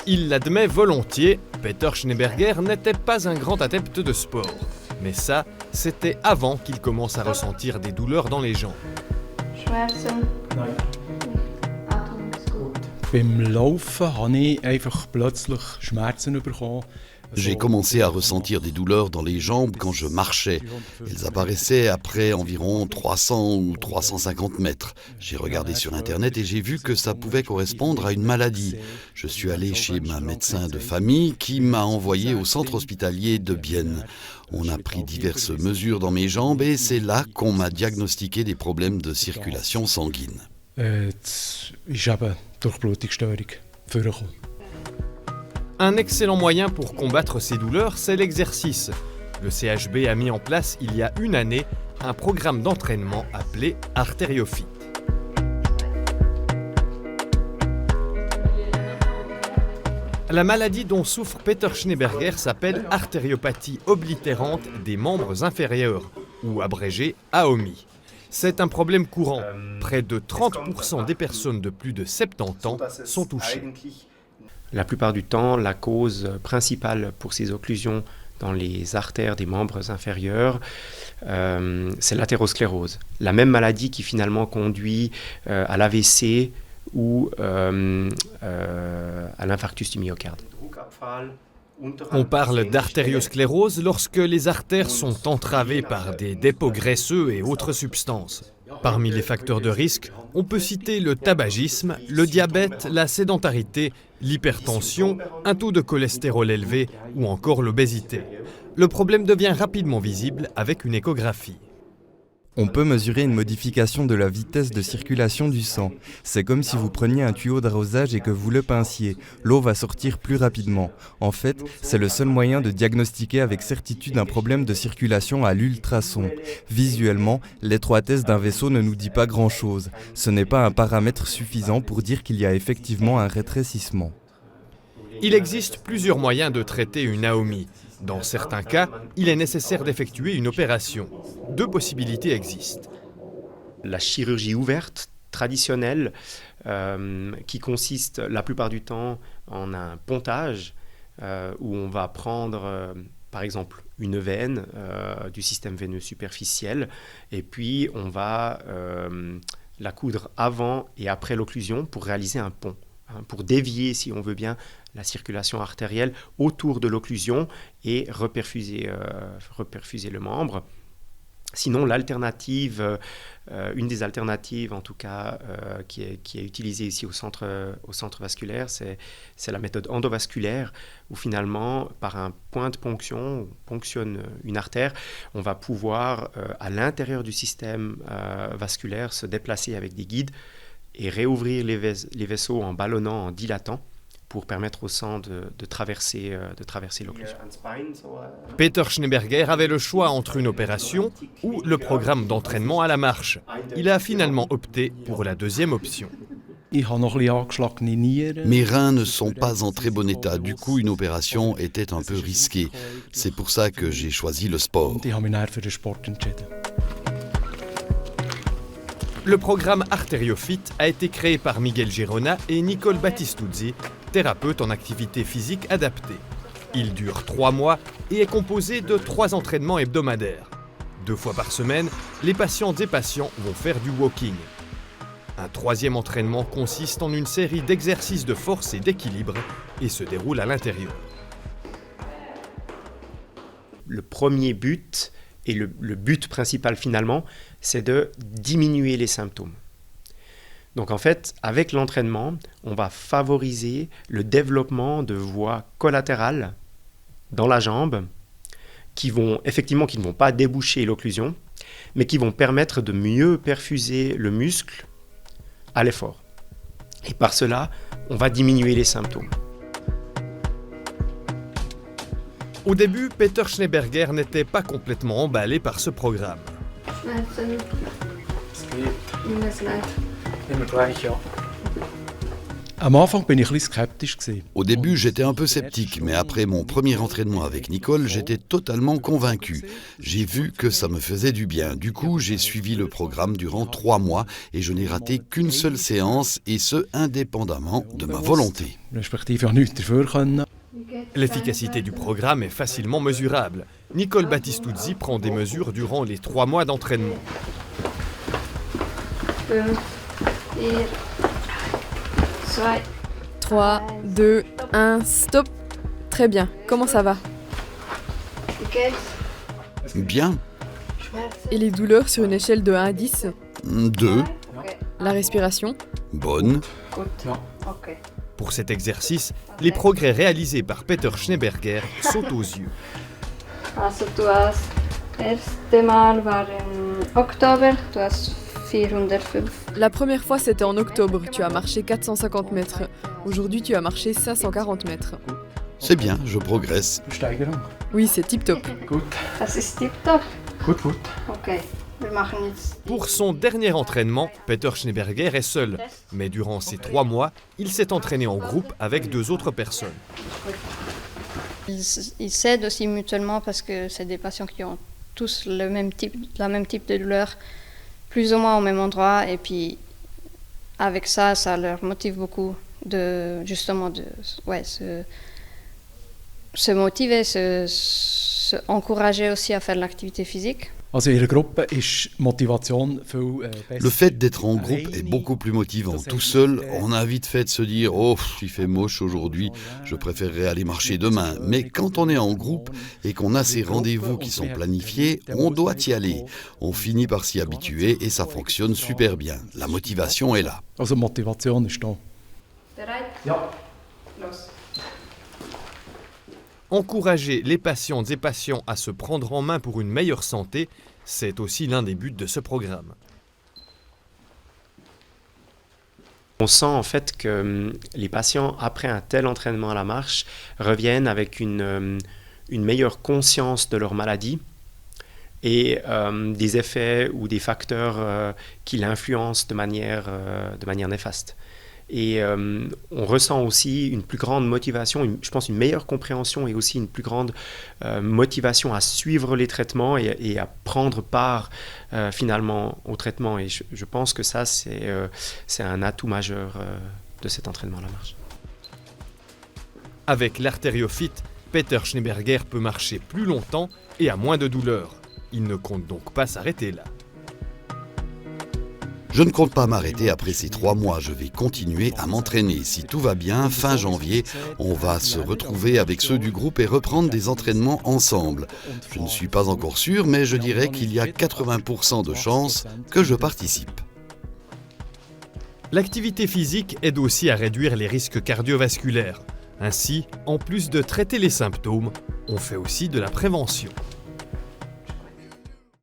Il l'admet volontiers, Peter Schneeberger n'était pas un grand adepte de sport. Mais ça, c'était avant qu'il commence à ressentir des douleurs dans les jambes. Schmerzen? Nein. Atmung ist gut. Beim Laufen habe ich einfach plötzlich Schmerzen bekommen. J'ai commencé à ressentir des douleurs dans les jambes quand je marchais. Elles apparaissaient après environ 300 ou 350 mètres. J'ai regardé sur Internet et j'ai vu que ça pouvait correspondre à une maladie. Je suis allé chez ma médecin de famille qui m'a envoyé au centre hospitalier de Bienne. On a pris diverses mesures dans mes jambes et c'est là qu'on m'a diagnostiqué des problèmes de circulation sanguine. Es ist eben Durchblutungsstörung vorgekommen. Un excellent moyen pour combattre ces douleurs, c'est l'exercice. Le CHB a mis en place il y a une année un programme d'entraînement appelé Arteriofit. La maladie dont souffre Peter Schneeberger s'appelle artériopathie oblitérante des membres inférieurs, ou abrégé AOMI. C'est un problème courant. Près de 30% des personnes de plus de 70 ans sont touchées. La plupart du temps, la cause principale pour ces occlusions dans les artères des membres inférieurs, c'est l'athérosclérose. La même maladie qui finalement conduit à l'AVC ou à l'infarctus du myocarde. On parle d'artériosclérose lorsque les artères sont entravées par des dépôts graisseux et autres substances. Parmi les facteurs de risque, on peut citer le tabagisme, le diabète, la sédentarité, l'hypertension, un taux de cholestérol élevé ou encore l'obésité. Le problème devient rapidement visible avec une échographie. On peut mesurer une modification de la vitesse de circulation du sang. C'est comme si vous preniez un tuyau d'arrosage et que vous le pinciez. L'eau va sortir plus rapidement. En fait, c'est le seul moyen de diagnostiquer avec certitude un problème de circulation à l'ultrason. Visuellement, l'étroitesse d'un vaisseau ne nous dit pas grand-chose. Ce n'est pas un paramètre suffisant pour dire qu'il y a effectivement un rétrécissement. Il existe plusieurs moyens de traiter une AOMI. Dans certains cas, il est nécessaire d'effectuer une opération. Deux possibilités existent. La chirurgie ouverte traditionnelle, qui consiste la plupart du temps en un pontage, où on va prendre par exemple une veine du système veineux superficiel, et puis on va la coudre avant et après l'occlusion pour réaliser un pont, pour dévier, si on veut bien, la circulation artérielle autour de l'occlusion et reperfuser le membre. Sinon, l'alternative, une des alternatives en tout cas qui est utilisée ici au centre vasculaire, c'est la méthode endovasculaire où finalement, par un point de ponction, on ponctionne une artère, on va pouvoir à l'intérieur du système vasculaire se déplacer avec des guides et réouvrir les vaisseaux en ballonnant, en dilatant, pour permettre au sang de traverser l'occlusion. Peter Schneeberger avait le choix entre une opération ou le programme d'entraînement à la marche. Il a finalement opté pour la deuxième option. Ich habe noch ein bisschen angeschlagene Nieren. Mes reins ne sont pas en très bon état, du coup une opération était un peu risquée. C'est pour ça que j'ai choisi le sport. Und ich habe mich dann für den Sport entschieden. Le programme Arteriofit a été créé par Miguel Girona et Nicole Battistuzzi, thérapeutes en activité physique adaptée. Il dure 3 mois et est composé de 3 entraînements hebdomadaires. 2 fois par semaine, les patientes et patients vont faire du walking. Un 3e entraînement consiste en une série d'exercices de force et d'équilibre et se déroule à l'intérieur. Le premier but, et le but principal finalement, c'est de diminuer les symptômes. Donc en fait, avec l'entraînement, on va favoriser le développement de voies collatérales dans la jambe qui ne vont pas déboucher l'occlusion, mais qui vont permettre de mieux perfuser le muscle à l'effort. Et par cela, on va diminuer les symptômes. Au début, Peter Schneeberger n'était pas complètement emballé par ce programme. Schmerzen? Es geht Nimm es leid. immer gleich, ja. Am Anfang bin ich ein bisschen skeptisch gewesen. Au début, j'étais un peu sceptique, mais après mon premier entraînement avec Nicole, j'étais totalement convaincu. J'ai vu que ça me faisait du bien. Du coup, j'ai suivi le programme durant 3 mois et je n'ai raté qu'une seule séance, et ce, indépendamment de ma volonté. Respektive auch nichts dafür können. L'efficacité du programme est facilement mesurable. Nicole Battistuzzi prend des mesures durant les 3 mois d'entraînement. 5, 4, 3, 3, 2, 1, stop. Très bien. Comment ça va? Bien. Et les douleurs sur une échelle de 1 à 10? 2. La respiration? Bonne. Ok. Pour cet exercice, les progrès réalisés par Peter Schneeberger sautent aux yeux. Also du hast, erste Mal war im Oktober, du hast 405. La première fois, c'était en octobre. Tu as marché 450 mètres. Aujourd'hui, tu as marché 540 mètres. C'est bien, je progresse. Steigerung. Oui, c'est tip-top. Gut. Das ist tipptopp. Gut, gut. Okay, wir machen jetzt. Pour son dernier entraînement, Peter Schneeberger est seul. Mais durant ces 3 mois, il s'est entraîné en groupe avec 2 autres personnes. Ils s'aident aussi mutuellement parce que c'est des patients qui ont tous la même type de douleur, plus ou moins au même endroit. Et puis, avec ça, ça leur motive beaucoup de justement se motiver, se encourager aussi à faire de l'activité physique. Also in einer Gruppe ist Motivation viel besser. Le fait d'être en groupe est beaucoup plus motivant. Tout seul, on a vite fait de se dire « Oh, il fait moche aujourd'hui, je préférerais aller marcher demain ». Mais quand on est en groupe et qu'on a ces rendez-vous qui sont planifiés, on doit y aller. On finit par s'y habituer et ça fonctionne super bien. La motivation est là. Also Motivation ist da. Bereit? Ja. Los. Encourager les patientes et patients à se prendre en main pour une meilleure santé, c'est aussi l'un des buts de ce programme. On sent en fait que les patients, après un tel entraînement à la marche, reviennent avec une meilleure conscience de leur maladie et des effets ou des facteurs qui l'influencent de manière néfaste. Et on ressent aussi une plus grande motivation, je pense une meilleure compréhension et aussi une plus grande motivation à suivre les traitements et à prendre part finalement au traitement. Et je pense que ça, c'est un atout majeur de cet entraînement à la marche. Avec l'artériophyte, Peter Schneeberger peut marcher plus longtemps et à moins de douleur. Il ne compte donc pas s'arrêter là. Je ne compte pas m'arrêter après ces 3 mois, je vais continuer à m'entraîner. Si tout va bien, fin janvier, on va se retrouver avec ceux du groupe et reprendre des entraînements ensemble. Je ne suis pas encore sûr, mais je dirais qu'il y a 80% de chances que je participe. L'activité physique aide aussi à réduire les risques cardiovasculaires. Ainsi, en plus de traiter les symptômes, on fait aussi de la prévention.